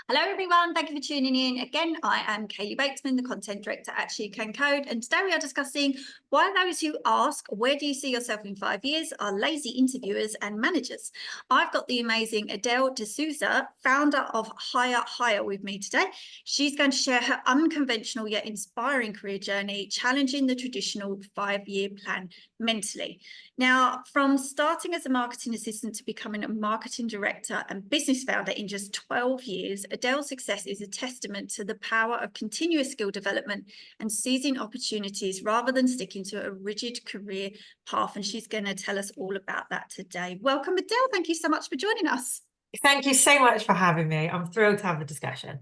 Hello everyone, thank you for tuning in. Again, I am Kaylee Batesman, the Content Director at SheCanCode, and today we are discussing why those who ask, where do you see yourself in 5 years, are lazy interviewers and managers. I've got the amazing Adelle Desouza, founder of HireHigher, with me today. She's going to share her unconventional yet inspiring career journey, challenging the traditional 5-year plan mentally. Now, from starting as a marketing assistant to becoming a marketing director and business founder in just 12 years, Adelle's success is a testament to the power of continuous skill development and seizing opportunities rather than sticking to a rigid career path. And she's going to tell us all about that today. Welcome, Adelle. Thank you so much for joining us. Thank you so much for having me. I'm thrilled to have the discussion.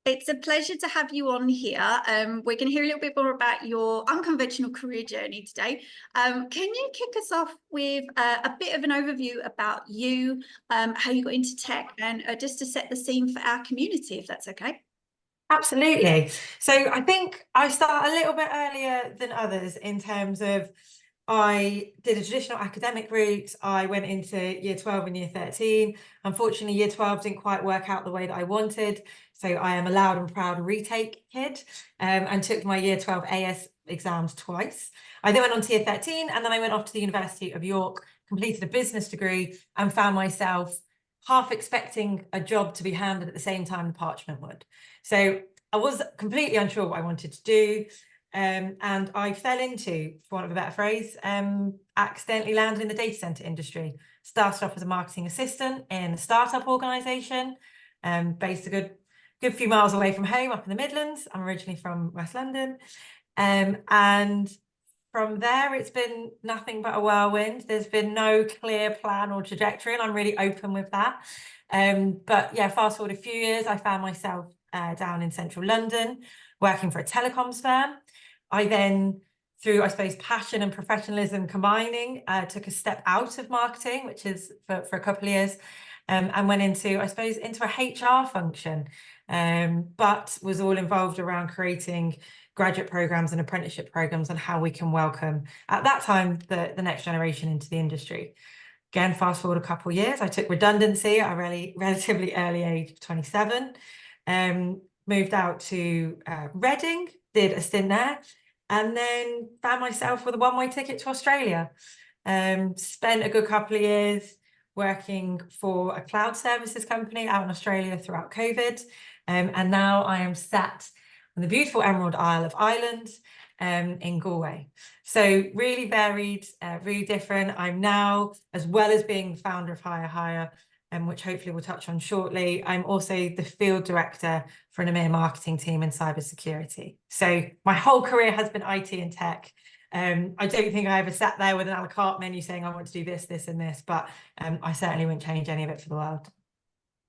It's a pleasure to have you on here. We're going to hear a little bit more about your unconventional career journey today. Can you kick us off with a bit of an overview about you, how you got into tech, and just to set the scene for our community, if that's okay? Absolutely. So I think I start a little bit earlier than others in terms of I did a traditional academic route. I went into year 12 and year 13. Unfortunately, year 12 didn't quite work out the way that I wanted. So I am a loud and proud retake kid and took my year 12 AS exams twice. I then went on to year 13 and then I went off to the University of York, completed a business degree and found myself half expecting a job to be handed at the same time the parchment would. So I was completely unsure what I wanted to do. And I fell into, for want of a better phrase, accidentally landed in the data center industry. Started off as a marketing assistant in a startup organization, based a good few miles away from home up in the Midlands. I'm originally from West London. And from there, it's been nothing but a whirlwind. There's been no clear plan or trajectory, and I'm really open with that. But yeah, fast forward a few years, I found myself down in central London, working for a telecoms firm. I then, through, I suppose, passion and professionalism combining, took a step out of marketing, which is for a couple of years, and went into, I suppose, into a HR function, but was all involved around creating graduate programs and apprenticeship programs and how we can welcome, at that time, the next generation into the industry. Again, fast forward a couple of years, I took redundancy at a relatively early age of 27, moved out to Reading, did a stint there, and then found myself with a one-way ticket to Australia. Spent a good couple of years working for a cloud services company out in Australia throughout COVID. And now I am sat on the beautiful Emerald Isle of Ireland in Galway. So really varied, really different. I'm now, as well as being the founder of HireHigher, which hopefully we'll touch on shortly, I'm also the field director for an EMEA marketing team in cybersecurity. So my whole career has been IT and tech. I don't think I ever sat there with an a la carte menu saying I want to do this, this, and this, but I certainly wouldn't change any of it for the world.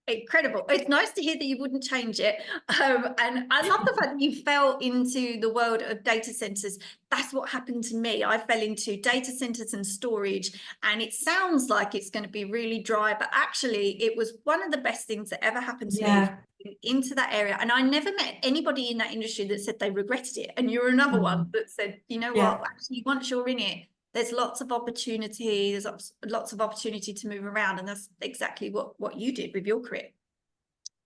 Incredible. It's nice to hear that you wouldn't change it. And I love the fact that you fell into the world of data centers. That's what happened to me. I fell into data centers and storage, and it sounds like it's going to be really dry, but actually it was one of the best things that ever happened to me into that area. And I never met anybody in that industry that said they regretted it. And you're another one that said, you know what, actually, once you're in it, there's lots of opportunity, there's lots of opportunity to move around. And that's exactly what you did with your career.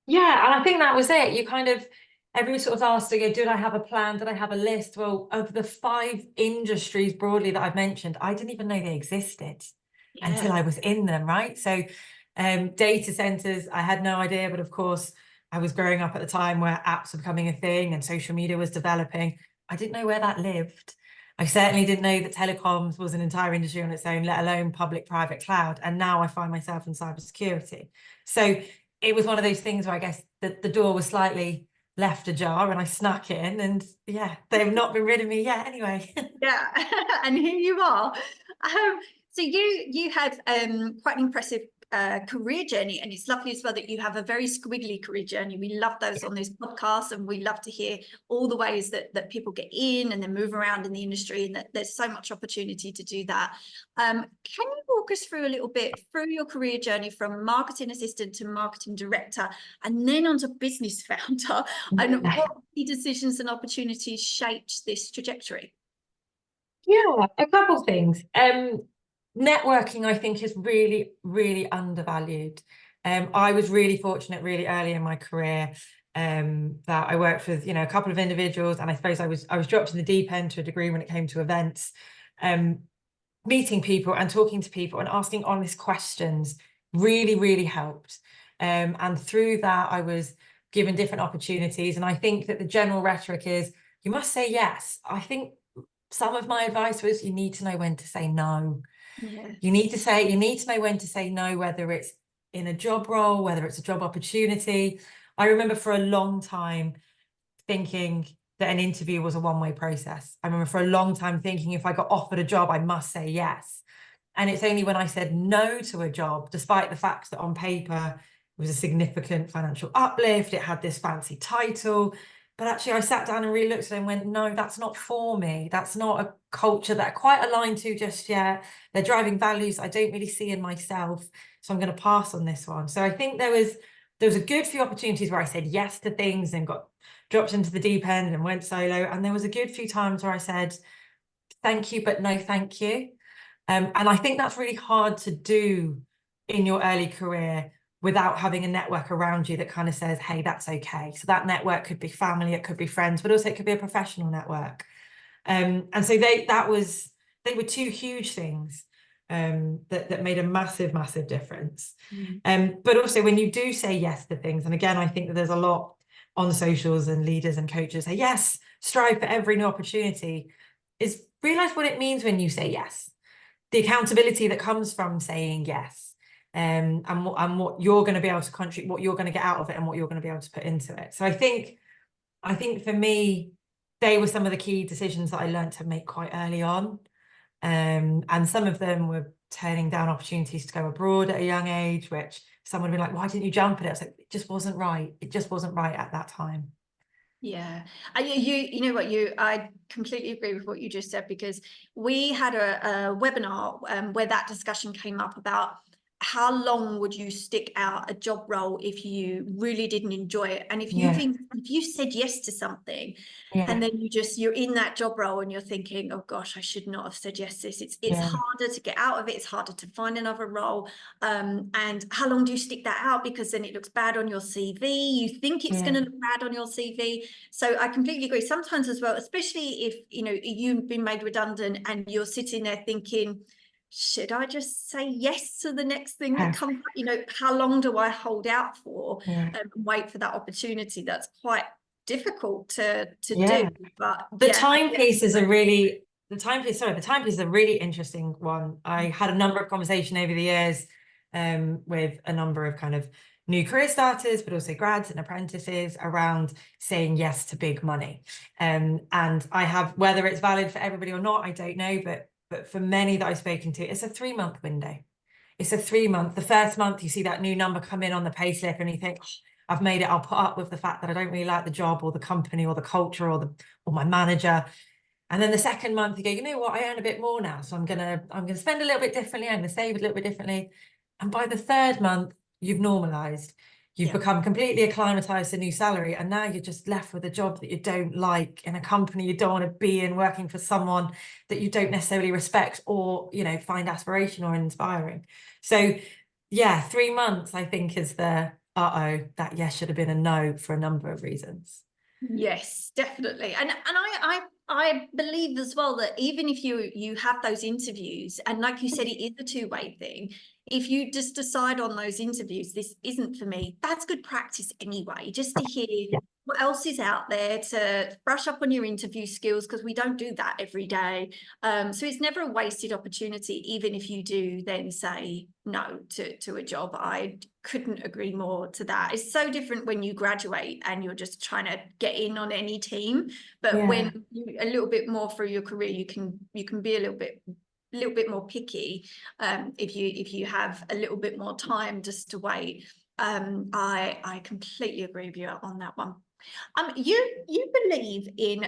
Yeah, and I think that was it. You kind of, everyone sort of asked, did I have a plan? Did I have a list? Well, of the 5 industries broadly that I've mentioned, I didn't even know they existed until I was in them, right? So data centers, I had no idea, but of course, I was growing up at the time where apps were becoming a thing and social media was developing. I didn't know where that lived. I certainly didn't know that telecoms was an entire industry on its own, let alone public-private cloud. And now I find myself in cybersecurity. So it was one of those things where I guess the door was slightly left ajar and I snuck in, and yeah, they've not been rid of me yet anyway. Yeah, and here you are. So you had quite an impressive career journey, and it's lovely as well that you have a very squiggly career journey. We love those on this podcast, and we love to hear all the ways that people get in and then move around in the industry, and that there's so much opportunity to do that. Can you walk us through a little bit through your career journey from marketing assistant to marketing director and then onto business founder, and what key decisions and opportunities shaped this trajectory? Yeah, a couple of things. Networking, I think, is really, really undervalued. I was really fortunate really early in my career that I worked with, a couple of individuals, and I suppose I was dropped in the deep end to a degree when it came to events. Meeting people and talking to people and asking honest questions really, really helped. And through that, I was given different opportunities. And I think that the general rhetoric is, you must say yes. I think some of my advice was, you need to know when to say no. Yeah. You need to know when to say no, whether it's in a job role, whether it's a job opportunity. I remember for a long time thinking that an interview was a one-way process. I remember for a long time thinking if I got offered a job, I must say yes. And it's only when I said no to a job, despite the fact that on paper it was a significant financial uplift, it had this fancy title, but actually I sat down and really looked at it and went, no, that's not for me. That's not a culture that I quite aligned to just yet. They're driving values I don't really see in myself. So I'm going to pass on this one. So I think there was a good few opportunities where I said yes to things and got dropped into the deep end and went solo. And there was a good few times where I said, thank you, but no, thank you. And I think that's really hard to do in your early career without having a network around you that kind of says, hey, that's okay. So that network could be family, it could be friends, but also it could be a professional network. And so they were two huge things that made a massive, massive difference. But also when you do say yes to things, and again, I think that there's a lot on the socials and leaders and coaches say, yes, strive for every new opportunity, is realize what it means when you say yes. The accountability that comes from saying yes, and what you're going to be able to contribute, what you're going to get out of it, and what you're going to be able to put into it. So I think for me, they were some of the key decisions that I learned to make quite early on. And some of them were turning down opportunities to go abroad at a young age, which someone would be like, why didn't you jump at it? I was like, it just wasn't right. It just wasn't right at that time. Yeah, you know what, I completely agree with what you just said, because we had a webinar where that discussion came up about how long would you stick out a job role if you really didn't enjoy it, and if you said yes to something, and then you're in that job role and you're thinking, oh gosh, I should not have said yes to this. It's harder to get out of it. It's harder to find another role. And how long do you stick that out? Because then it looks bad on your CV. You think it's going to look bad on your CV. So I completely agree. Sometimes as well, especially if, you've been made redundant and you're sitting there thinking, should I just say yes to the next thing that comes up? How long do I hold out for and wait for that opportunity? That's quite difficult to do. But the timepiece is a really interesting one. I had a number of conversations over the years with a number of kind of new career starters, but also grads and apprentices around saying yes to big money. And I have, whether it's valid for everybody or not, I don't know, but for many that I've spoken to, it's a 3-month window. It's a 3-month. The first month you see that new number come in on the payslip and you think, oh, I've made it. I'll put up with the fact that I don't really like the job or the company or the culture or my manager. And then the second month you go, you know what, I earn a bit more now, so I'm gonna spend a little bit differently. I'm gonna save a little bit differently. And by the third month, you've normalized. You've become completely acclimatized to new salary, and now you're just left with a job that you don't like in a company you don't want to be in, working for someone that you don't necessarily respect or find aspirational or inspiring. So yeah, 3 months I think is the that yes should have been a no for a number of reasons. Yes, definitely. And I believe as well that even if you have those interviews, and like you said, it is a two-way thing. If you just decide on those interviews, this isn't for me, that's good practice anyway, just to hear what else is out there, to brush up on your interview skills, because we don't do that every day. So it's never a wasted opportunity, even if you do then say no to a job. I couldn't agree more to that. It's so different when you graduate and you're just trying to get in on any team, but when you a little bit more through your career, you can be a little bit more picky if you have a little bit more time just to wait. I completely agree with you on that one. You believe in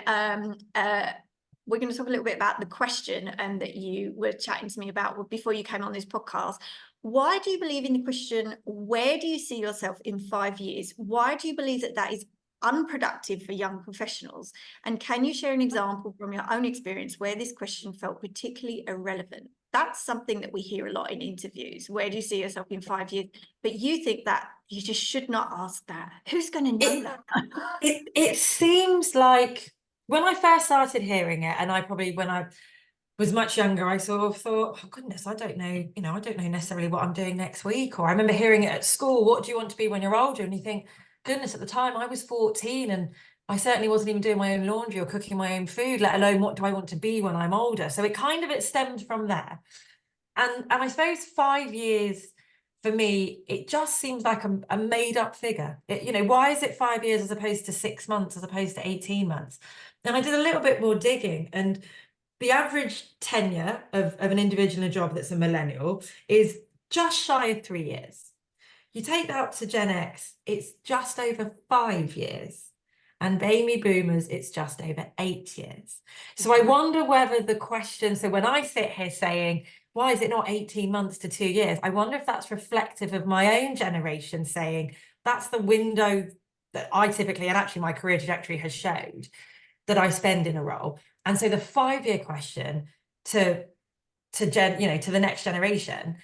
we're going to talk a little bit about the question that you were chatting to me about before you came on this podcast. Why do you believe in the question, where do you see yourself in 5 years? Why do you believe that is unproductive for young professionals? And can you share an example from your own experience where this question felt particularly irrelevant? that's something that we hear a lot in interviews. Where do you see yourself in 5 years? But you think that you just should not ask that. Who's going to know that? It seems like when I first started hearing it, and when I was much younger, I sort of thought, oh goodness, I don't know, I don't know necessarily what I'm doing next week. Or I remember hearing it at school, what do you want to be when you're older? And you think, goodness, at the time I was 14 and I certainly wasn't even doing my own laundry or cooking my own food, let alone what do I want to be when I'm older. So it stemmed from there. And I suppose 5 years for me, it just seems like a made up figure. Why is it 5 years as opposed to 6 months, as opposed to 18 months? And I did a little bit more digging, and the average tenure of an individual in a job that's a millennial is just shy of 3 years. You take that up to Gen X, it's just over 5 years. And baby boomers, it's just over 8 years. So I wonder whether the question, so when I sit here saying, why is it not 18 months to 2 years? I wonder if that's reflective of my own generation saying, that's the window that I typically, and actually my career trajectory has showed, that I spend in a role. And so the 5-year question to the next generation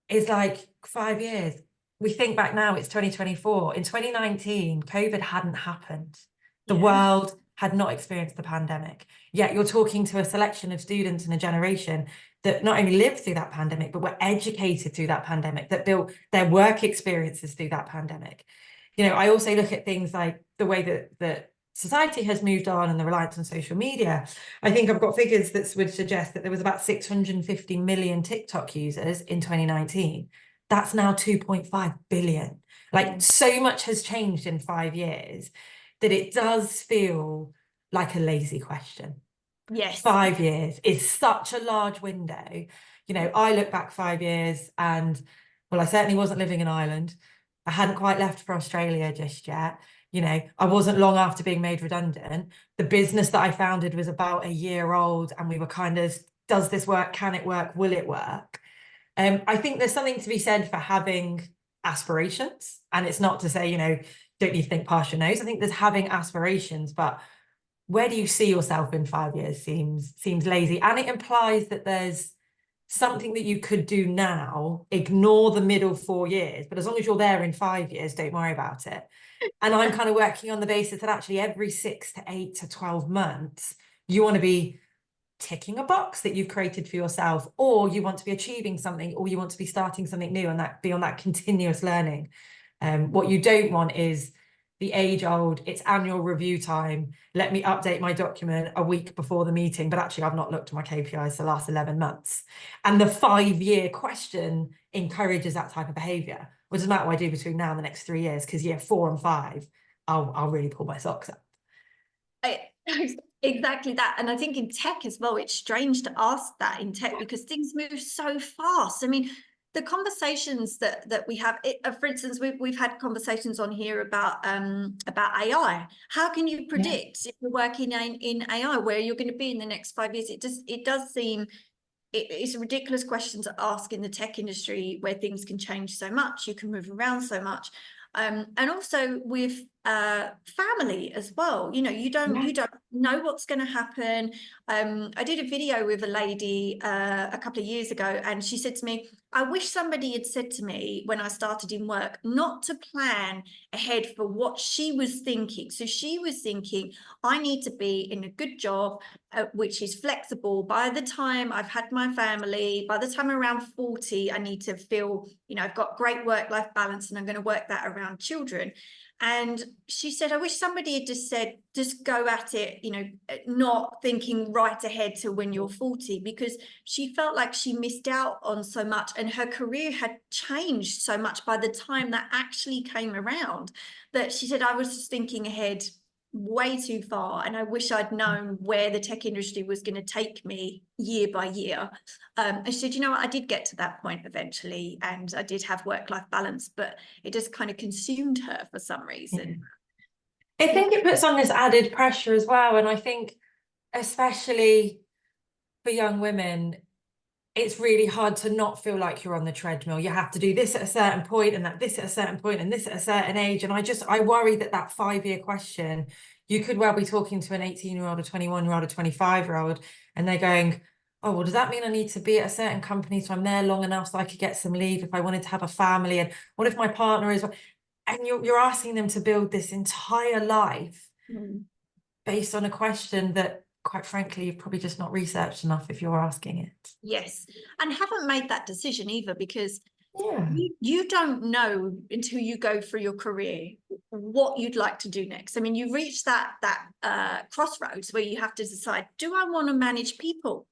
is like 5 years. We think back now, it's 2024. In 2019, COVID hadn't happened. The world had not experienced the pandemic. Yet you're talking to a selection of students in a generation that not only lived through that pandemic, but were educated through that pandemic, that built their work experiences through that pandemic. I also look at things like the way that society has moved on and the reliance on social media. I think I've got figures that would suggest that there was about 650 million TikTok users in 2019. That's now 2.5 billion. So much has changed in 5 years that it does feel like a lazy question. Yes. 5 years is such a large window. I look back 5 years and, well, I certainly wasn't living in Ireland. I hadn't quite left for Australia just yet. I wasn't long after being made redundant. The business that I founded was about a year old, and we were kind of, does this work? Can it work? Will it work? I think there's something to be said for having aspirations. And it's not to say, don't you think past your nose? I think there's having aspirations, but where do you see yourself in 5 years seems lazy. And it implies that there's something that you could do now, ignore the middle 4 years, but as long as you're there in 5 years, don't worry about it. And I'm kind of working on the basis that actually every 6 to 8 to 12 months, you want to be ticking a box that you've created for yourself, or you want to be achieving something, or you want to be starting something new, and that be on that continuous learning. What you don't want is the age-old, it's annual review time, let me update my document a week before the meeting, but actually I've not looked at my KPIs the last 11 months. And the 5-year question encourages that type of behavior. It doesn't matter what I do between now and the next 3 years, because year 4 and 5, I'll really pull my socks up. Exactly that. And I think in tech as well, it's strange to ask that in tech because things move so fast. I mean, the conversations that we have, for instance, we've had conversations on here about AI. How can you predict if you're working in AI where you're going to be in the next 5 years? It does seem it's a ridiculous question to ask in the tech industry where things can change so much, you can move around so much. And also with family as well, you don't know what's going to happen. I did a video with a lady a couple of years ago, and she said to me, I wish somebody had said to me when I started in work not to plan ahead for what she was thinking. So she was thinking, I need to be in a good job, which is flexible. By the time I've had my family, by the time I'm around 40, I need to feel, I've got great work-life balance, and I'm going to work that around children. And she said, I wish somebody had just said, just go at it, not thinking right ahead to when you're 40, because she felt like she missed out on so much, and her career had changed so much by the time that actually came around, that she said, I was just thinking ahead way too far, and I wish I'd known where the tech industry was going to take me year by year. And she said, what, I did get to that point eventually, and I did have work-life balance, but it just kind of consumed her for some reason. I think it puts on this added pressure as well, and I think especially for young women, it's really hard to not feel like you're on the treadmill. You have to do this at a certain point, and this at a certain point, and this at a certain age. And I worry that 5-year question, you could well be talking to an 18-year-old, a 21-year-old, a 25-year-old, and they're going, oh, well, does that mean I need to be at a certain company so I'm there long enough so I could get some leave if I wanted to have a family? And what if my partner is, and you're asking them to build this entire life based on a question that, quite frankly, you've probably just not researched enough if you're asking it. Yes, and haven't made that decision either, because Yeah. you don't know until you go through your career what you'd like to do next. I mean, you reach that crossroads where you have to decide, do I want to manage people?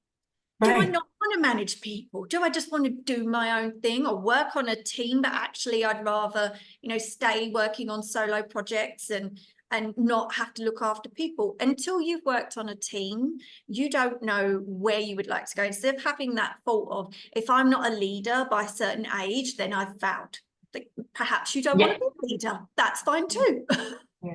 Do I Right. not want to manage people? Do I just want to do my own thing or work on a team? But actually, I'd rather, stay working on solo projects and not have to look after people. Until you've worked on a team, you don't know where you would like to go. Instead of having that thought of, if I'm not a leader by a certain age, then I've failed. Perhaps you don't want to be a leader. That's fine too. Yeah.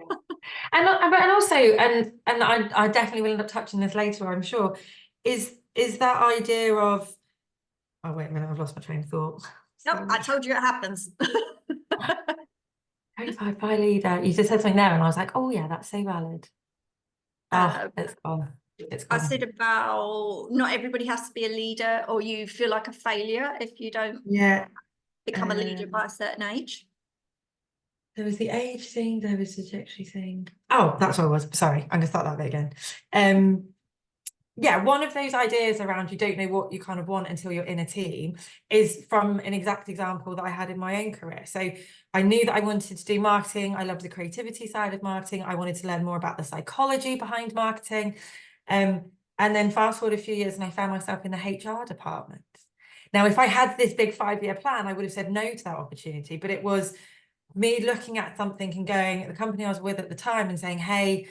And also, and I definitely will end up touching this later, I'm sure, is that idea of, oh wait a minute, I've lost my train of thought. No, I told you it happens. 25 by leader. You just said something there, and I was like, oh yeah, that's so valid. Oh, it's gone. It's I gone. said about not everybody has to be a leader, or you feel like a failure if you don't become a leader by a certain age. There was the age thing, there was the trajectory thing. Oh, that's what it was. Sorry, I'm gonna start that bit again. Yeah, one of those ideas around you don't know what you kind of want until you're in a team is from an exact example that I had in my own career. So I knew that I wanted to do marketing. I loved the creativity side of marketing. I wanted to learn more about the psychology behind marketing. And then fast forward a few years and I found myself in the HR department. Now, if I had this big 5-year plan, I would have said no to that opportunity, but it was me looking at something and going at the company I was with at the time and saying, hey,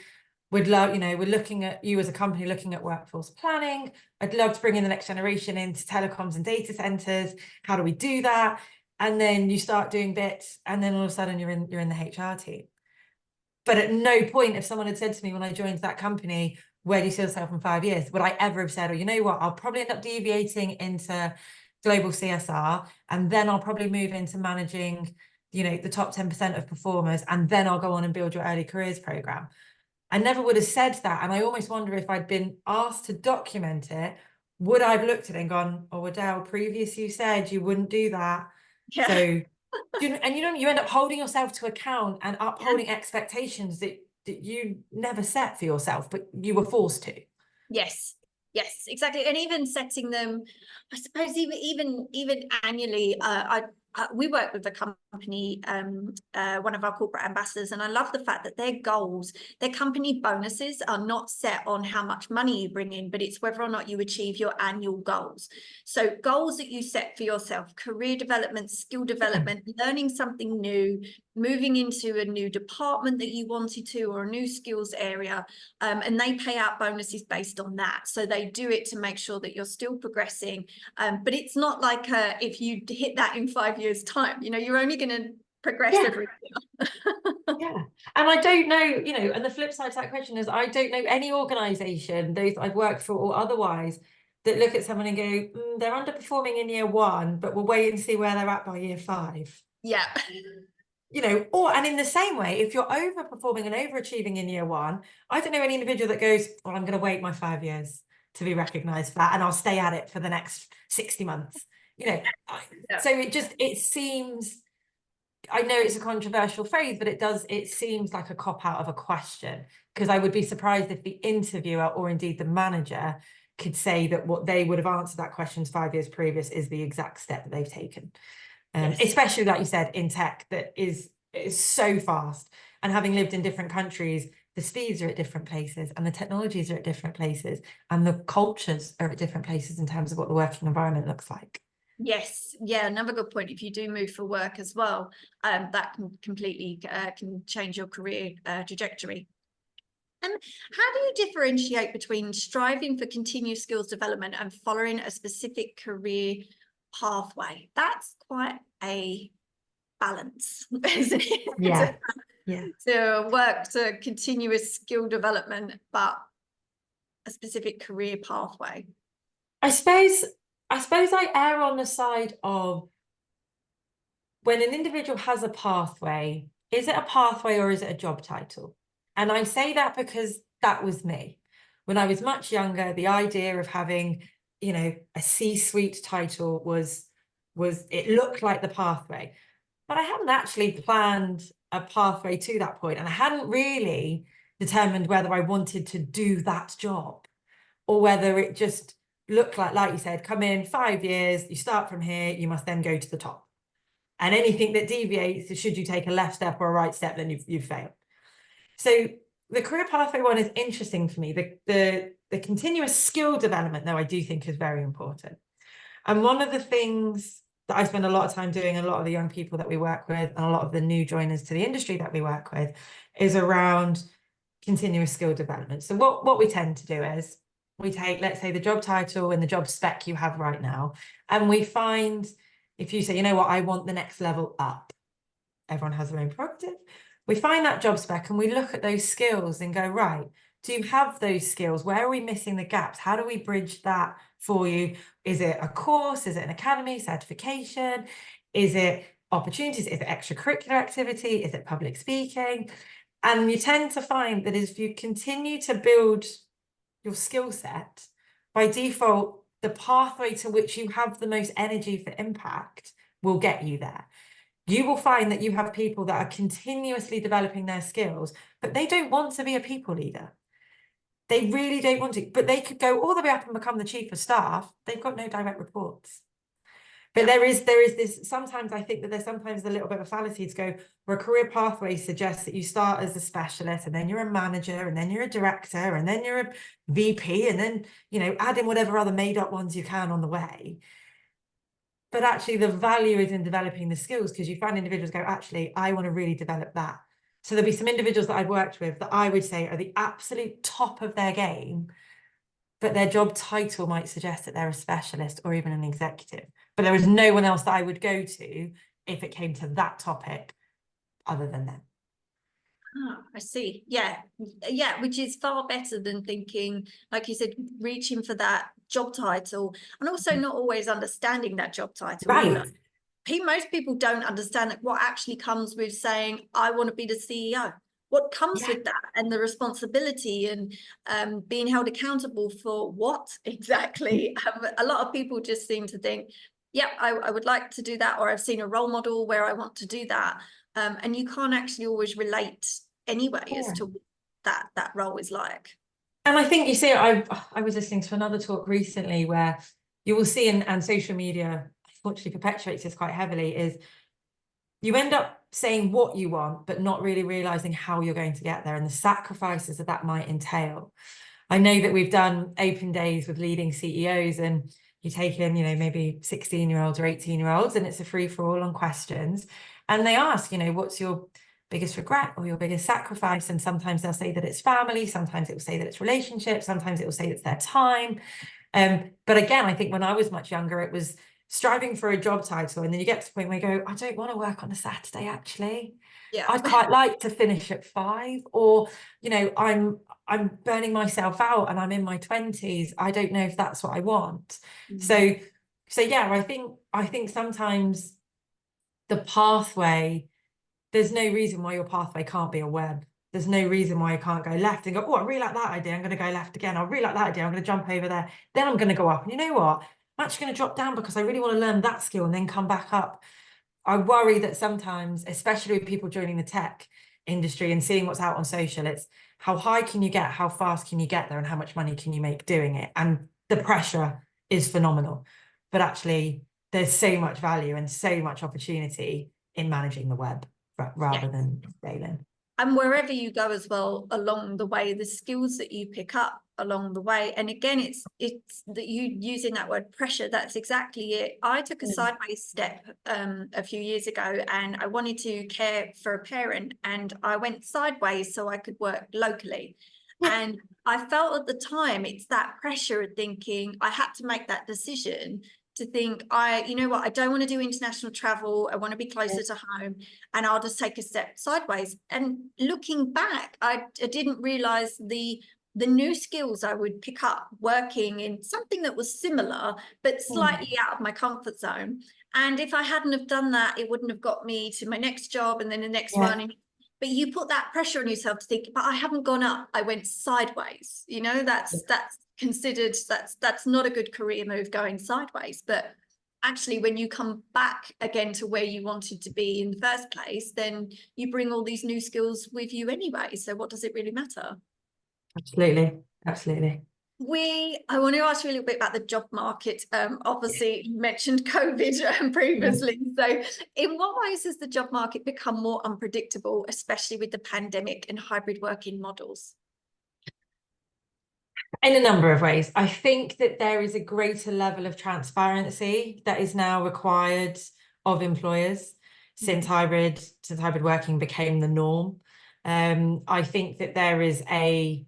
we'd love, we're looking at you as a company looking at workforce planning. I'd love to bring in the next generation into telecoms and data centers. How do we do that? And then you start doing bits, and then all of a sudden you're in the HR team. But at no point, if someone had said to me when I joined that company, where do you see yourself in 5 years, would I ever have said, oh, you know what, I'll probably end up deviating into global CSR, and then I'll probably move into managing, the top 10% of performers, and then I'll go on and build your early careers program. I never would have said that. And I almost wonder if I'd been asked to document it, would I have looked at it and gone, oh, Adelle, previously you said you wouldn't do that. Yeah. So, you end up holding yourself to account and upholding expectations that you never set for yourself, but you were forced to. Yes, exactly. And even setting them, I suppose, even annually, we work with a company, one of our corporate ambassadors, and I love the fact that their goals, their company bonuses are not set on how much money you bring in, but it's whether or not you achieve your annual goals. So goals that you set for yourself, career development, skill development, learning something new, moving into a new department that you wanted to, or a new skills area, and they pay out bonuses based on that. So they do it to make sure that you're still progressing, but it's not like if you hit that in 5 years time, you're only going to progress every year. Yeah. And I don't know, and the flip side to that question is I don't know any organization, those I've worked for or otherwise, that look at someone and go, they're underperforming in year 1, but we'll wait and see where they're at by year 5. Yeah. And in the same way, if you're overperforming and overachieving in year 1, I don't know any individual that goes, well, I'm going to wait my 5 years to be recognized for that, and I'll stay at it for the next 60 months. So it seems, I know it's a controversial phrase, but it seems like a cop out of a question, because I would be surprised if the interviewer or indeed the manager could say that what they would have answered that question 5 years previous is the exact step that they've taken. Especially, like you said, in tech that is so fast, and having lived in different countries, the speeds are at different places and the technologies are at different places and the cultures are at different places in terms of what the working environment looks like. Yes, yeah, another good point. If you do move for work as well, that can completely can change your career trajectory. And how do you differentiate between striving for continuous skills development and following a specific career pathway? That's quite a balance, isn't it? Yeah. To work to continuous skill development, but a specific career pathway. I suppose I err on the side of, when an individual has a pathway, is it a pathway or is it a job title? And I say that because that was me. When I was much younger, the idea of having, you know, a C-suite title was it looked like the pathway, but I hadn't actually planned a pathway to that point, and I hadn't really determined whether I wanted to do that job or whether it just looked like you said, come in 5 years, you start from here, you must then go to the top. And anything that deviates, should you take a left step or a right step, then you've failed. So the career pathway one is interesting for me. The continuous skill development, though, I do think is very important. And one of the things that I spend a lot of time doing, a lot of the young people that we work with, and a lot of the new joiners to the industry that we work with, is around continuous skill development. So what we tend to do is we take, let's say, the job title and the job spec you have right now, and we find, if you say, you know what, I want the next level up, everyone has their own prerogative. We find that job spec and we look at those skills and go, right, do you have those skills? Where are we missing the gaps? How do we bridge that for you? Is it a course? Is it an academy, certification? Is it opportunities? Is it extracurricular activity? Is it public speaking? And you tend to find that if you continue to build your skill set, by default, the pathway to which you have the most energy for impact will get you there. You will find that you have people that are continuously developing their skills, but they don't want to be a people leader. They really don't want to, but they could go all the way up and become the chief of staff. They've got no direct reports. But there is this, sometimes I think that there's sometimes a little bit of a fallacy to go, where a career pathway suggests that you start as a specialist and then you're a manager and then you're a director and then you're a VP and then, you know, add in whatever other made up ones you can on the way. But actually the value is in developing the skills, because you find individuals go, actually, I want to really develop that. So there'll be some individuals that I've worked with that I would say are the absolute top of their game, but their job title might suggest that they're a specialist or even an executive. But there is no one else that I would go to if it came to that topic other than them. Oh, I see. Yeah, which is far better than thinking, like you said, reaching for that job title and also not always understanding that job title. Right. Most people don't understand what actually comes with saying, I want to be the CEO. What comes with that, and the responsibility, and being held accountable for what exactly. A lot of people just seem to think, yeah, I would like to do that, or I've seen a role model where I want to do that. And you can't actually always relate anyway as to what that role is like. And I think you see, I was listening to another talk recently where you will see, and social media unfortunately perpetuates this quite heavily, is you end up saying what you want, but not really realizing how you're going to get there and the sacrifices that might entail. I know that we've done open days with leading CEOs, and you take in, you know, maybe 16-year-olds or 18-year-olds, and it's a free-for-all on questions. And they ask, you know, what's your biggest regret or your biggest sacrifice? And sometimes they'll say that it's family, sometimes it will say that it's relationships, sometimes it will say it's their time. But again, I think when I was much younger, it was striving for a job title, and then you get to the point where you go, I don't want to work on a Saturday, actually. Yeah, I'd quite like to finish at 5, or, you know, I'm burning myself out and I'm in my 20s. I don't know if that's what I want. So yeah, I think sometimes the pathway, there's no reason why your pathway can't be a web. There's no reason why you can't go left and go, oh, I really like that idea, I'm going to go left again. I really like that idea, I'm going to jump over there. Then I'm going to go up. And you know what? I'm actually going to drop down because I really want to learn that skill and then come back up. I worry that sometimes, especially with people joining the tech industry and seeing what's out on social, it's how high can you get, how fast can you get there, and how much money can you make doing it? And the pressure is phenomenal. But actually, there's so much value and so much opportunity in managing the web rather than scaling. And wherever you go as well along the way, the skills that you pick up along the way. And again, it's that you using that word pressure, that's exactly it. I took a sideways step a few years ago, and I wanted to care for a parent, and I went sideways so I could work locally. And I felt at the time it's that pressure of thinking I had to make that decision, to think, you know what, I don't want to do international travel, I want to be closer to home, and I'll just take a step sideways. And looking back, I didn't realize the new skills I would pick up working in something that was similar but slightly out of my comfort zone. And if I hadn't have done that, it wouldn't have got me to my next job and then the next one. But you put that pressure on yourself to think, but I haven't gone up, I went sideways. You know, that's considered that's not a good career move going sideways. But actually, when you come back again to where you wanted to be in the first place, then you bring all these new skills with you anyway. So what does it really matter? Absolutely, absolutely. I want to ask you a little bit about the job market. Obviously, you mentioned COVID previously. So in what ways has the job market become more unpredictable, especially with the pandemic and hybrid working models? In a number of ways. I think that there is a greater level of transparency that is now required of employers since hybrid working became the norm. I think that there is a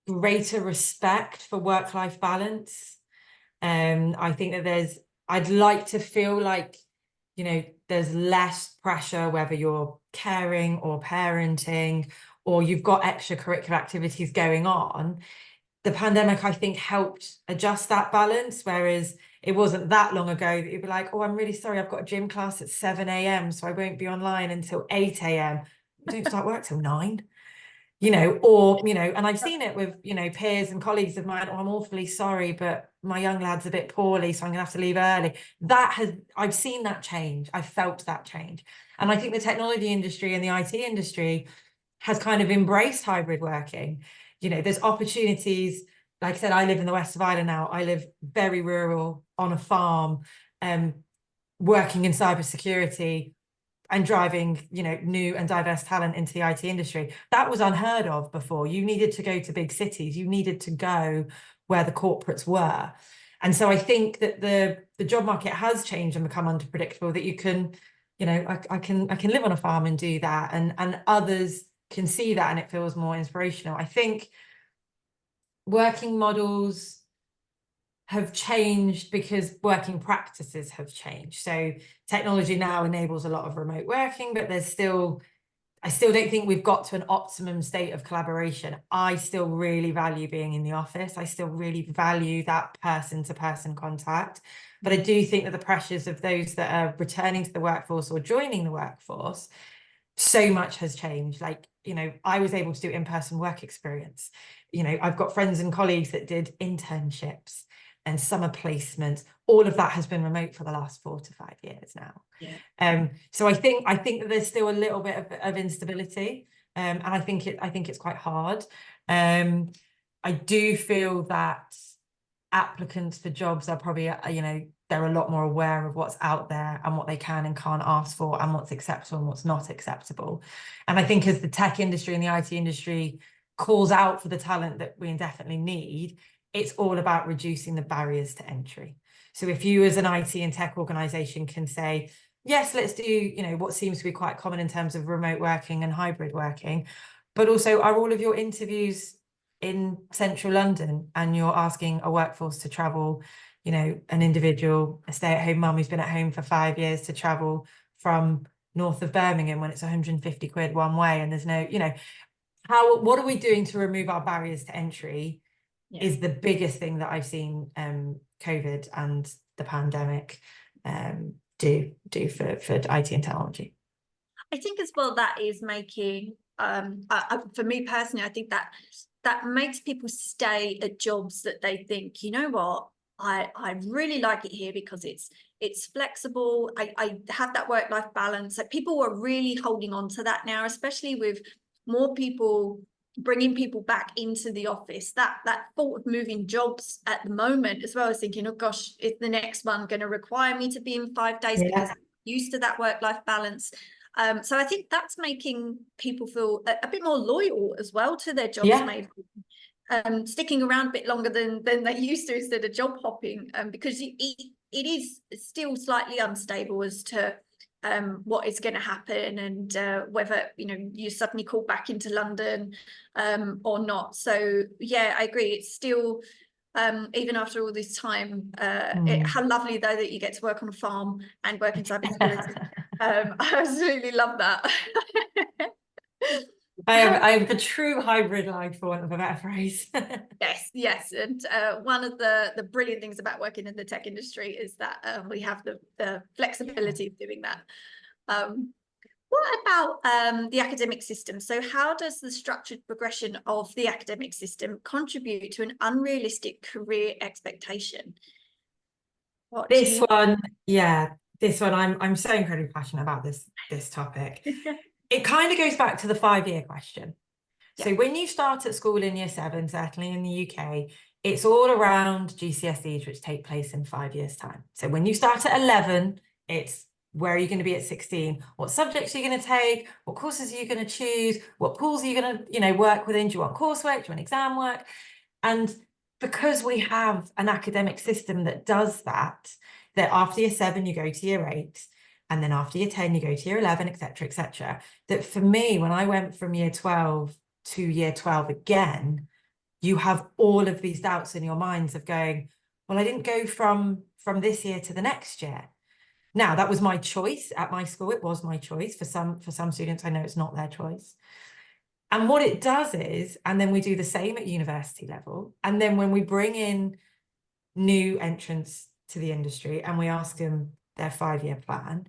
greater respect for work-life balance. I think that I'd like to feel like, you know, there's less pressure, whether you're caring or parenting, or you've got extracurricular activities going on. The pandemic, I think, helped adjust that balance, whereas it wasn't that long ago that you'd be like, oh, I'm really sorry, I've got a gym class at 7 a.m, so I won't be online until 8 a.m. We don't start work till 9. You know, or, you know, and I've seen it with, you know, peers and colleagues of mine, oh, I'm awfully sorry, but my young lad's a bit poorly, so I'm gonna have to leave early. I've seen that change. I've felt that change. And I think the technology industry and the IT industry has kind of embraced hybrid working. You know, there's opportunities. Like I said, I live in the west of Ireland now. I live very rural on a farm, working in cybersecurity and driving, you know, new and diverse talent into the IT industry. That was unheard of before. You needed to go to big cities. You needed to go where the corporates were. And so I think that the job market has changed and become unpredictable, that you can, you know, I can live on a farm and do that, and others can see that and it feels more inspirational. I think working models have changed because working practices have changed. So technology now enables a lot of remote working, but I still don't think we've got to an optimum state of collaboration. I still really value being in the office. I still really value that person-to-person contact. But I do think that the pressures of those that are returning to the workforce or joining the workforce, so much has changed. Like, you know, I was able to do in-person work experience. You know, I've got friends and colleagues that did internships and summer placements. All of that has been remote for the last 4 to 5 years now. Yeah. So I think that there's still a little bit of instability, and I think it's quite hard. I do feel that applicants for jobs are probably, you know, they're a lot more aware of what's out there and what they can and can't ask for, and what's acceptable and what's not acceptable. And I think as the tech industry and the IT industry calls out for the talent that we indefinitely need, it's all about reducing the barriers to entry. So if you as an IT and tech organization can say, yes, let's do, you know, what seems to be quite common in terms of remote working and hybrid working, but also are all of your interviews in central London and you're asking a workforce to travel, you know, an individual, a stay-at-home mum who's been at home for 5 years to travel from north of Birmingham when it's 150 quid one way, and there's no, you know, what are we doing to remove our barriers to entry? Yeah. Is the biggest thing that I've seen COVID and the pandemic do for IT and technology. I think as well that is making, for me personally, I think that makes people stay at jobs that they think, you know what, I really like it here because it's flexible. I have that work-life balance. Like, people are really holding on to that now, especially with more people bringing people back into the office. That thought of moving jobs at the moment as well, as thinking, oh gosh, is the next one going to require me to be in 5 days? Yeah. Because I'm used to that work-life balance. So I think that's making people feel a bit more loyal as well to their jobs, yeah. Maybe sticking around a bit longer than they used to, instead of job hopping, because it is still slightly unstable as to what is going to happen, and whether, you know, you suddenly call back into London or not. So yeah, I agree. It's still, even after all this time, how lovely though that you get to work on a farm and work in cybersecurity. I absolutely love that. I have the true hybrid life, for want of a better phrase. Yes, and one of the brilliant things about working in the tech industry is that we have the flexibility of doing that. What about the academic system? So how does the structured progression of the academic system contribute to an unrealistic career expectation? What do This you one, yeah, this one, I'm so incredibly passionate about this topic. It kind of goes back to the 5-year question. So Yeah. when you start at school in year 7, certainly in the UK, it's all around GCSEs, which take place in 5 years' time. So when you start at 11, it's where are you going to be at 16? What subjects are you going to take? What courses are you going to choose? What pools are you going to, work within? Do you want coursework? Do you want exam work? And because we have an academic system that does that, that after year 7, you go to year 8, and then after year 10, you go to year 11, etc., that for me, when I went from year 12 to year 12 again, you have all of these doubts in your minds of going, well, I didn't go from this year to the next year. Now, that was my choice at my school. It was my choice. For some students, I know it's not their choice. And what it does is, and then we do the same at university level. And then when we bring in new entrants to the industry and we ask them their 5-year plan,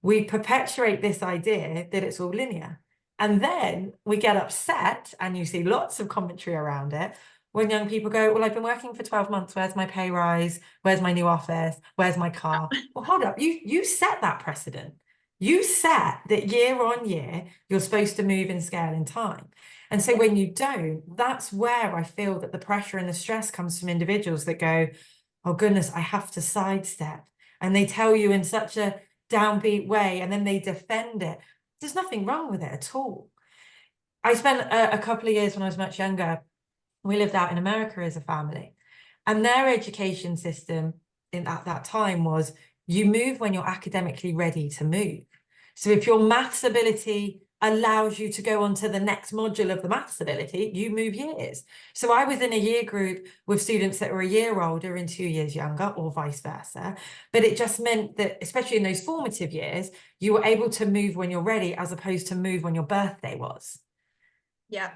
we perpetuate this idea that it's all linear. And then we get upset, and you see lots of commentary around it, when young people go, well, I've been working for 12 months. Where's my pay rise? Where's my new office? Where's my car? Well, hold up. You set that precedent. You set that year on year, you're supposed to move in scale in time. And so when you don't, that's where I feel that the pressure and the stress comes from individuals that go, oh goodness, I have to sidestep. And they tell you in such a downbeat way, and then they defend it. There's nothing wrong with it at all. I spent a couple of years when I was much younger. We lived out in America as a family, and their education system at that time was you move when you're academically ready to move. So if your maths ability allows you to go on to the next module of the maths ability, you move years. So I was in a year group with students that were a year older and 2 years younger, or vice versa. But it just meant that, especially in those formative years, you were able to move when you're ready, as opposed to move when your birthday was. Yeah.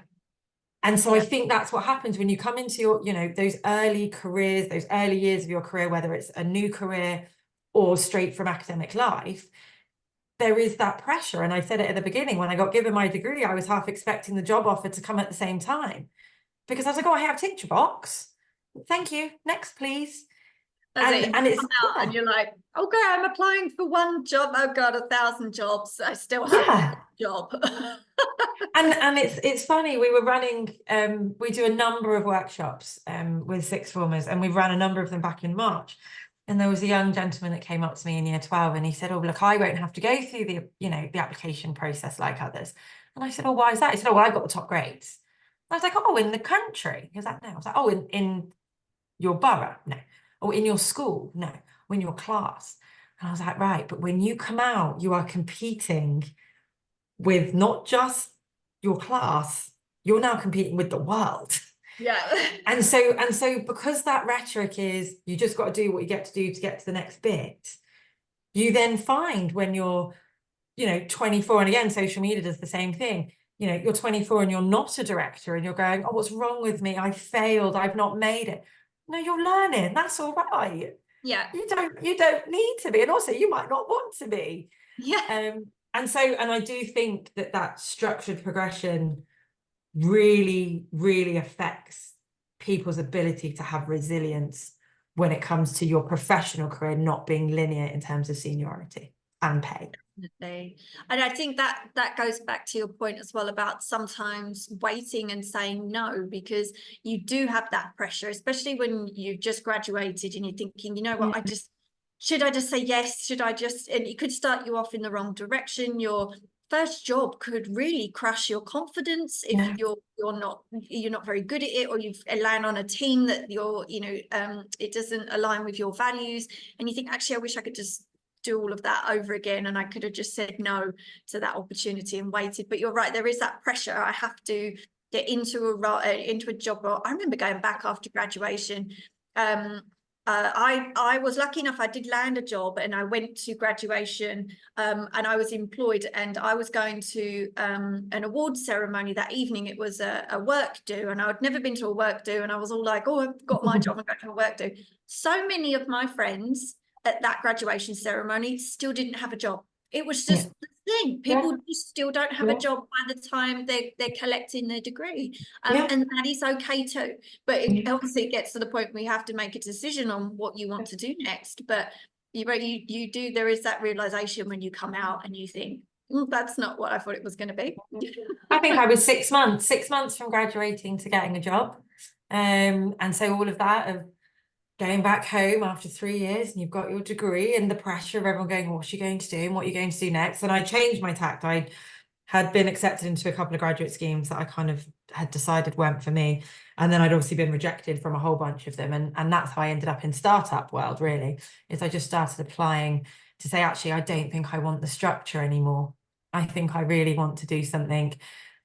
And so I think that's what happens when you come into your, those early careers, those early years of your career, whether it's a new career or straight from academic life, there is that pressure. And I said it at the beginning, when I got given my degree, I was half expecting the job offer to come at the same time, because I was like, oh, I have a tick box. Thank you. Next, please. And it's out and you're like, okay, I'm applying for one job. Oh God, 1,000 jobs. I still have one job. And it's funny, we were running, we do a number of workshops with sixth formers, and we've run a number of them back in March. And there was a young gentleman that came up to me in year 12, and he said, oh, look, I won't have to go through the application process like others. And I said, oh, why is that? He said, oh, well, I got the top grades. I was like, oh, in the country? He was like, no. I was like, oh, in your borough? No. Or in your school? No. Or in your class? And I was like, right, but when you come out, you are competing with not just your class, you're now competing with the world. Yeah. And so because that rhetoric is you just got to do what you get to do to get to the next bit, you then find when you're 24, and again social media does the same thing, you're 24 and you're not a director, and you're going, oh, what's wrong with me? I failed, I've not made it. No, you're learning, that's all right. Yeah. You don't need to be, and also you might not want to be. Yeah. And I do think that structured progression really, really affects people's ability to have resilience when it comes to your professional career not being linear in terms of seniority and pay. Definitely. And I think that goes back to your point as well about sometimes waiting and saying no, because you do have that pressure, especially when you've just graduated and you're thinking, you know what, should I just say yes? Should I just, and it could start you off in the wrong direction. Your first job could really crush your confidence if you're not very good at it, or you've land on a team that it doesn't align with your values, and you think, actually, I wish I could just do all of that over again, and I could have just said no to that opportunity and waited. But you're right, there is that pressure. I have to get into a job role. I remember going back after graduation. I was lucky enough, I did land a job, and I went to graduation, and I was employed, and I was going to an award ceremony that evening. It was a work do, and I'd never been to a work do, and I was all like, oh, I've got my job, I'm going to a work do. So many of my friends at that graduation ceremony still didn't have a job. It was just the thing. People just still don't have a Yeah. job by the time they're collecting their degree. Yeah. And that is okay too. But it Yeah. obviously gets to the point where you have to make a decision on what you want to do next. But you do, there is that realization when you come out and you think, that's not what I thought it was going to be. I think I was 6 months from graduating to getting a job. And so all of that of going back home after 3 years and you've got your degree and the pressure of everyone going, what's you going to do and what are you going to do next? And I changed my tact. I had been accepted into a couple of graduate schemes that I kind of had decided weren't for me. And then I'd obviously been rejected from a whole bunch of them. And that's how I ended up in startup world, really, is I just started applying to say, actually, I don't think I want the structure anymore. I think I really want to do something.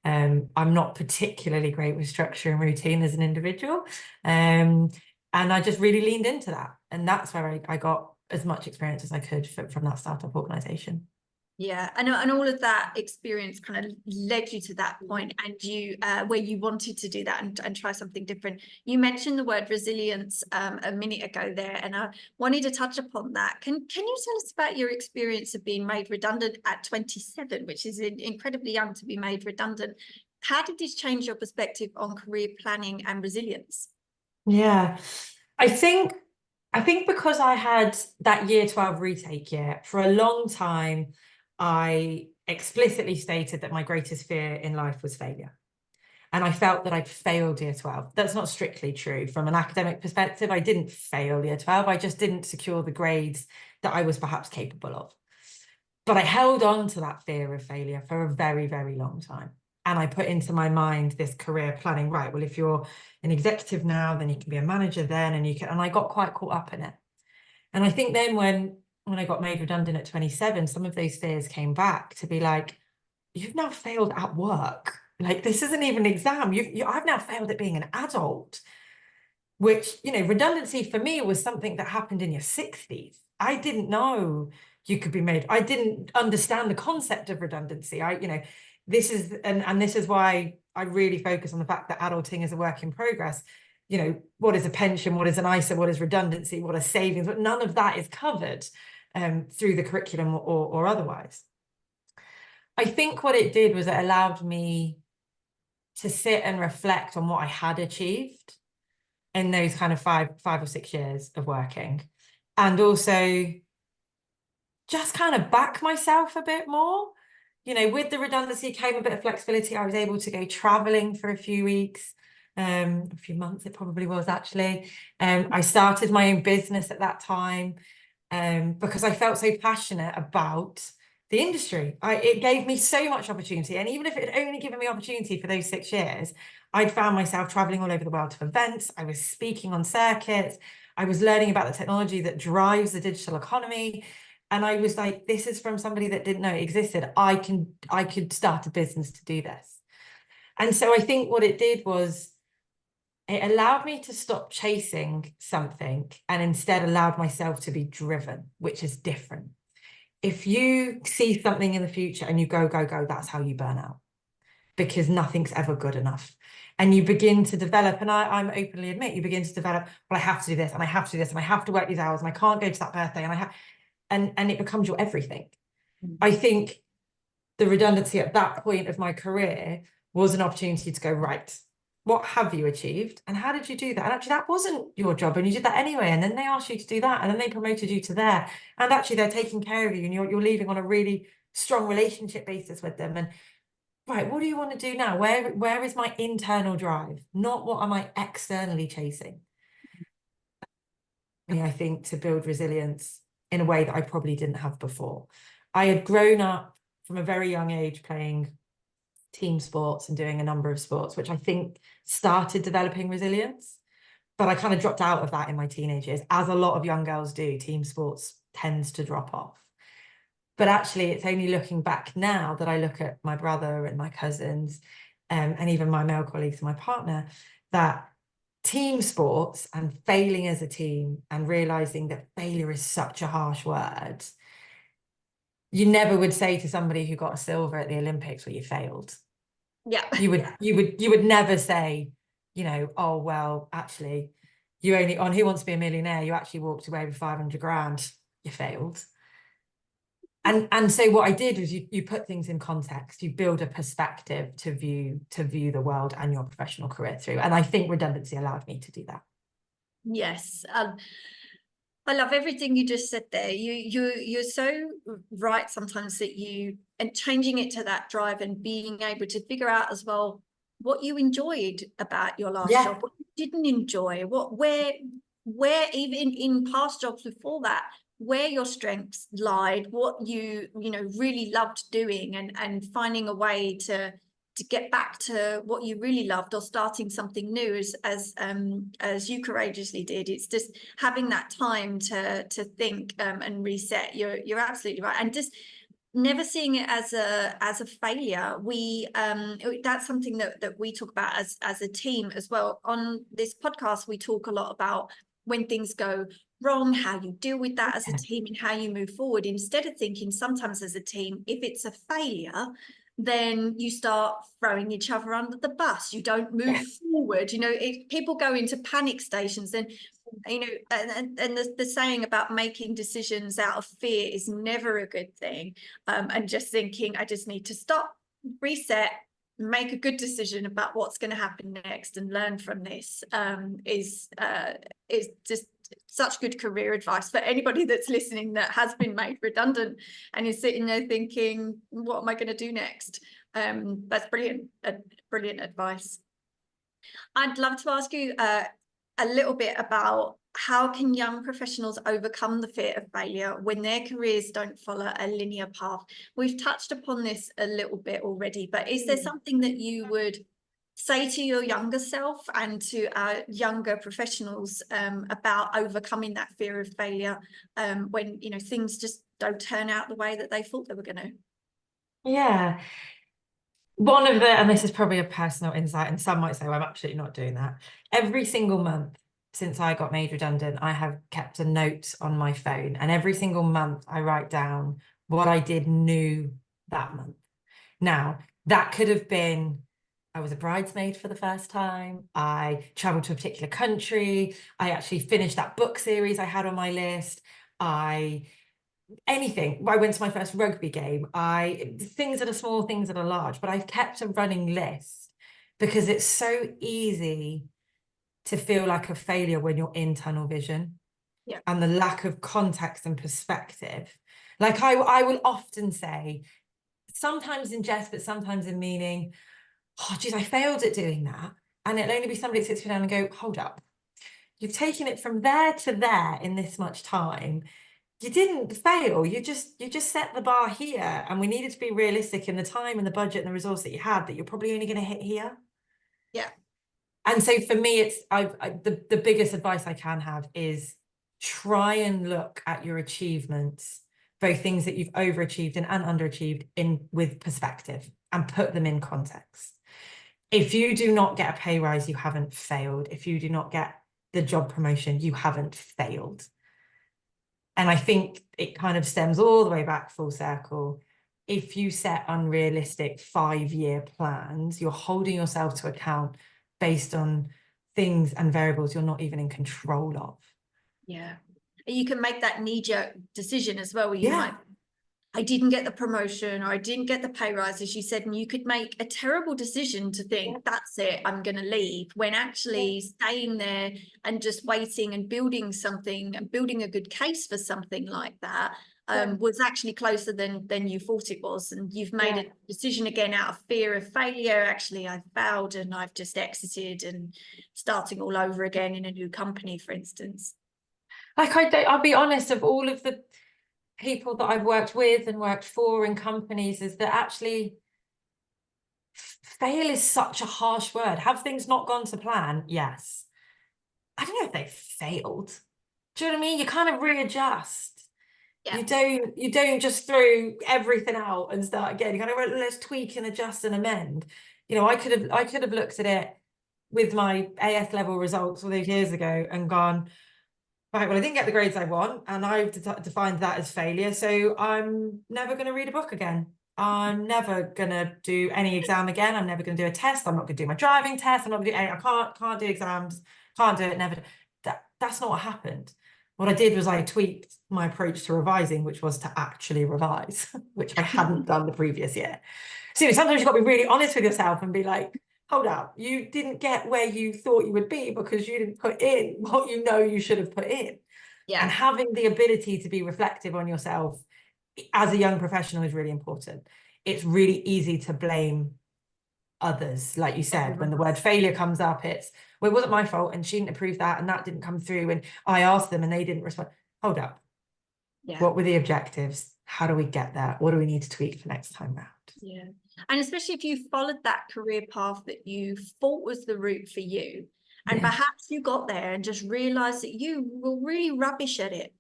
I'm not particularly great with structure and routine as an individual. And I just really leaned into that. And that's where I got as much experience as I could from that startup organization. Yeah, and all of that experience kind of led you to that point, and you where you wanted to do that and try something different. You mentioned the word resilience a minute ago there, and I wanted to touch upon that. Can you tell us about your experience of being made redundant at 27, which is incredibly young to be made redundant? How did this change your perspective on career planning and resilience? Yeah, I think because I had that year 12 retake year, for a long time, I explicitly stated that my greatest fear in life was failure. And I felt that I'd failed year 12. That's not strictly true. From an academic perspective, I didn't fail year 12. I just didn't secure the grades that I was perhaps capable of. But I held on to that fear of failure for a very, very long time. And I put into my mind this career planning, right, well, if you're an executive now, then you can be a manager then, and I got quite caught up in it. And I think then when I got made redundant at 27, some of those fears came back to be like, you've now failed at work. Like, this isn't even an exam. I've now failed at being an adult, which, redundancy for me was something that happened in your 60s. I didn't know you could be made. I didn't understand the concept of redundancy. This is why I really focus on the fact that adulting is a work in progress. What is a pension? What is an ISA? What is redundancy? What are savings? But none of that is covered through the curriculum or otherwise. I think what it did was it allowed me to sit and reflect on what I had achieved in those kind of 5 or 6 years of working, and also just kind of back myself a bit more. With the redundancy came a bit of flexibility. I was able to go traveling for a few weeks, a few months it probably was actually. I started my own business at that time because I felt so passionate about the industry. It gave me so much opportunity. And even if it had only given me opportunity for those 6 years, I'd found myself traveling all over the world to events. I was speaking on circuits. I was learning about the technology that drives the digital economy. And I was like, this is from somebody that didn't know it existed. I could start a business to do this. And so I think what it did was it allowed me to stop chasing something and instead allowed myself to be driven, which is different. If you see something in the future and you go, that's how you burn out, because nothing's ever good enough. And you begin to develop, and I'm openly admit, you begin to develop, well, I have to do this, and I have to do this, and I have to work these hours, and I can't go to that birthday, and it becomes your everything. I think the redundancy at that point of my career was an opportunity to go, right, what have you achieved and how did you do that? And actually that wasn't your job and you did that anyway, and then they asked you to do that and then they promoted you to there, and actually they're taking care of you and you're leaving on a really strong relationship basis with them. And right, what do you want to do now? Where is my internal drive, not what am I externally chasing? I think to build resilience in a way that I probably didn't have before. I had grown up from a very young age playing team sports and doing a number of sports, which I think started developing resilience. But I kind of dropped out of that in my teenage years, as a lot of young girls do. Team sports tends to drop off. But actually, it's only looking back now that I look at my brother and my cousins and even my male colleagues and my partner, that team sports and failing as a team and realizing that failure is such a harsh word. You never would say to somebody who got a silver at the Olympics, well, you failed. Yeah. You would never say, oh, well, actually, you only on Who Wants to Be a Millionaire, you actually walked away with 500 grand. You failed. And so what I did was you put things in context, you build a perspective to view the world and your professional career through. And I think redundancy allowed me to do that. Yes. I love everything you just said there. You're so right sometimes that and changing it to that drive and being able to figure out as well what you enjoyed about your last job, what you didn't enjoy, where even in past jobs before that, where your strengths lied, what you really loved doing, and finding a way to get back to what you really loved, or starting something new, as you courageously did. It's just having that time to think and reset. You're absolutely right, and just never seeing it as a failure. That's something that we talk about as a team as well. On this podcast, we talk a lot about when things go wrong, how you deal with that as a team, and how you move forward, instead of thinking sometimes as a team, if it's a failure, then you start throwing each other under the bus. You don't move forward. If people go into panic stations, then and the saying about making decisions out of fear is never a good thing. And just thinking, I just need to stop, reset, make a good decision about what's going to happen next, and learn from this, is just such good career advice for anybody that's listening that has been made redundant and is sitting there thinking, what am I going to do next? That's brilliant advice. I'd love to ask you a little bit about how can young professionals overcome the fear of failure when their careers don't follow a linear path? We've touched upon this a little bit already, but is there something that you would say to your younger self and to younger professionals about overcoming that fear of failure when things just don't turn out the way that they thought they were going to? Yeah. One of the, and this is probably a personal insight, and some might say, well, I'm absolutely not doing that. Every single month since I got made redundant, I have kept a note on my phone, and every single month I write down what I did new that month. Now, that could have been, I was a bridesmaid for the first time, I traveled to a particular country, I actually finished that book series I had on my list, anything. I went to my first rugby game. Things that are small, things that are large, but I've kept a running list because it's so easy to feel like a failure when you're in tunnel vision. Yeah. And the lack of context and perspective. Like I will often say, sometimes in jest, but sometimes in meaning, oh geez, I failed at doing that. And it'll only be somebody that sits me down and go, hold up, you've taken it from there to there in this much time. You didn't fail, you just set the bar here, and we needed to be realistic in the time and the budget and the resource that you had, that you're probably only going to hit here. Yeah. And so for me, it's the biggest advice I can have is try and look at your achievements, both things that you've overachieved and underachieved, with perspective, and put them in context. If you do not get a pay rise, you haven't failed. If you do not get the job promotion, you haven't failed. And I think it kind of stems all the way back full circle. If you set unrealistic 5-year plans, you're holding yourself to account based on things and variables you're not even in control of. Yeah. You can make that knee-jerk decision as well, where you Yeah. might, I didn't get the promotion, or I didn't get the pay rise, as you said, and you could make a terrible decision to think, that's it, I'm going to leave, when actually staying there and just waiting and building something and building a good case for something like that was actually closer than you thought it was. And you've made a decision again out of fear of failure. Actually, I've failed and I've just exited and starting all over again in a new company, for instance. Like I'll be honest, of all of the people that I've worked with and worked for in companies, is that actually fail is such a harsh word. Have things not gone to plan? Yes. I don't know if they failed. Do you know what I mean? You kind of readjust. Yeah. You don't just throw everything out and start again. You kind of, let's tweak and adjust and amend. I could have looked at it with my AS level results all those years ago and gone, right, well, I didn't get the grades I want, and I've defined that as failure, so I'm never going to read a book again. I'm never going to do any exam again. I'm never going to do a test. I'm not going to do my driving test. I'm not going to do any, I can't do exams, can't do it, never. That's not what happened. What I did was I tweaked my approach to revising, which was to actually revise, which I hadn't done the previous year. So sometimes you've got to be really honest with yourself and be like, hold up, you didn't get where you thought you would be because you didn't put in what you know you should have put in. Yeah. And having the ability to be reflective on yourself as a young professional is really important. It's really easy to blame others, like you said. When the word failure comes up, it's, well, it wasn't my fault and she didn't approve that and that didn't come through and I asked them and they didn't respond. Hold up. Yeah. What were the objectives? How do we get there? What do we need to tweak for next time round? Yeah. And especially if you followed that career path that you thought was the route for you, and perhaps you got there and just realized that you were really rubbish at it.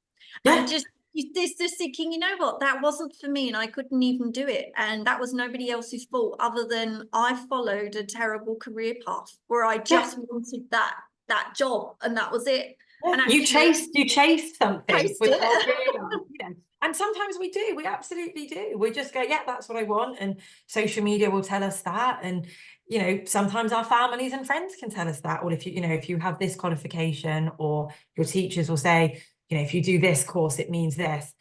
And just thinking, you know what, that wasn't for me and I couldn't even do it. And that was nobody else's fault other than I followed a terrible career path where I just wanted that job and that was it. And actually, you chased something without it. And sometimes we absolutely do. We just go, yeah, that's what I want. And social media will tell us that. And, sometimes our families and friends can tell us that. Or if you have this qualification, or your teachers will say, if you do this course, it means this.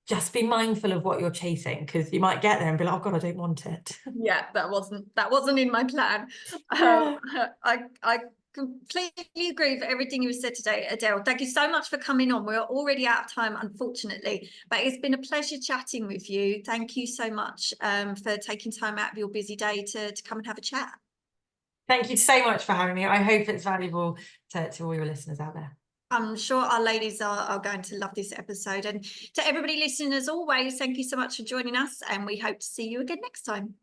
Just be mindful of what you're chasing, because you might get there and be like, oh God, I don't want it. Yeah, that wasn't in my plan. I completely agree with everything you said today, Adele. Thank you so much for coming on. We're already out of time, unfortunately, but it's been a pleasure chatting with you. Thank you so much for taking time out of your busy day to come and have a chat. Thank you so much for having me. I hope it's valuable to all your listeners out there. I'm sure our ladies are going to love this episode. And to everybody listening, as always, thank you so much for joining us, and we hope to see you again next time.